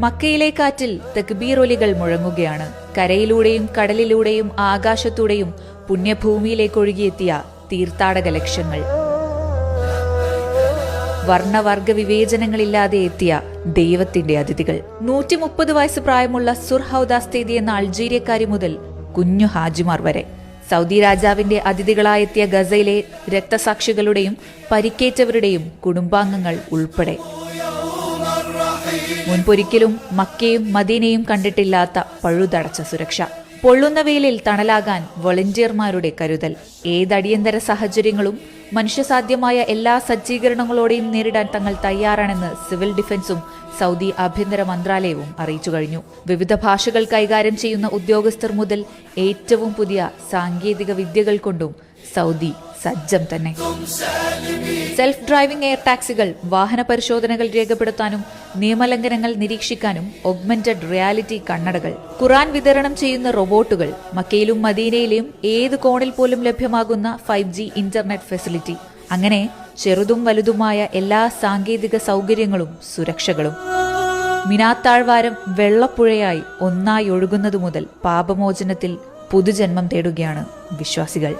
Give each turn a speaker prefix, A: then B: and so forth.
A: മക്കയിലെ കാറ്റിൽ തക്ബീർ ഒലികൾ മുഴങ്ങുകയാണ്. കരയിലൂടെയും കടലിലൂടെയും ആകാശത്തൂടെയും പുണ്യഭൂമിയിലേക്ക് ഒഴുകിയെത്തിയ തീർത്ഥാടക ലക്ഷങ്ങൾ. വർണ്ണവർഗ വിവേചനങ്ങളില്ലാതെ എത്തിയ ദൈവത്തിന്റെ അതിഥികൾ. 130 വയസ്സ് പ്രായമുള്ള സുർഹൌദാസ്തേദി എന്ന അൾജീരിയക്കാരി മുതൽ കുഞ്ഞു ഹാജിമാർ വരെ സൗദി രാജാവിന്റെ അതിഥികളായെത്തിയ ഗസയിലെ രക്തസാക്ഷികളുടെയും പരിക്കേറ്റവരുടെയും കുടുംബാംഗങ്ങൾ ഉൾപ്പെടെ. മുൻപൊരിക്കലും മക്കയും മദീനയും കണ്ടിട്ടില്ലാത്ത പഴുതടച്ച സുരക്ഷ. പൊള്ളുന്ന വെയിലിൽ തണലാകാൻ വോളണ്ടിയർമാരുടെ കരുതൽ. ഏതടിയന്തര സാഹചര്യങ്ങളും മനുഷ്യസാധ്യമായ എല്ലാ സജ്ജീകരണങ്ങളോടെയും നേരിടാൻ തങ്ങൾ തയ്യാറാണെന്ന് സിവിൽ ഡിഫൻസും സൗദി ആഭ്യന്തര മന്ത്രാലയവും അറിയിച്ചു കഴിഞ്ഞു. വിവിധ ഭാഷകൾ കൈകാര്യം ചെയ്യുന്ന ഉദ്യോഗസ്ഥർ മുതൽ ഏറ്റവും പുതിയ സാങ്കേതിക വിദ്യകൾ കൊണ്ടും സൗദി സജ്ജം തന്നെ. സെൽഫ് ഡ്രൈവിംഗ് എയർ ടാക്സികൾ, വാഹന പരിശോധനകൾ രേഖപ്പെടുത്താനും നിയമലംഘനങ്ങൾ നിരീക്ഷിക്കാനും ഓഗ്മെന്റഡ് റിയാലിറ്റി കണ്ണടകൾ, ഖുറാൻ വിതരണം ചെയ്യുന്ന റോബോട്ടുകൾ, മക്കയിലും മദീനയിലെയും ഏത് കോണിൽ പോലും ലഭ്യമാകുന്ന 5G ഇന്റർനെറ്റ് ഫെസിലിറ്റി, അങ്ങനെ ചെറുതും വലുതുമായ എല്ലാ സാങ്കേതിക സൗകര്യങ്ങളും സുരക്ഷകളും. മിനാത്താഴ്വാരം വെള്ളപ്പുഴയായി ഒന്നായി ഒഴുകുന്നതു മുതൽ പാപമോചനത്തിൽ പുതുജന്മം തേടുകയാണ് വിശ്വാസികൾ.